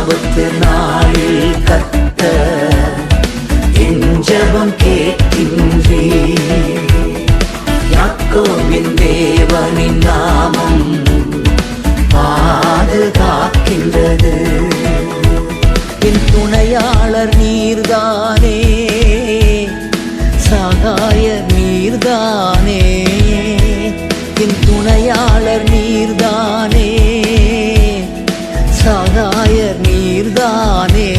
ஆபத்து நாளில் கர்த்தர் என் ஜெபம் கேட்கின்றீர். யாக்கோபின் தேவனின் நாமம் பாதுகாக்கின்றது. என் துணையாளர் நீர்தானே, சகாயர் நீர்தானே. என் துணையாளர் நீர்தானே, சகாயர் நீர்தானே.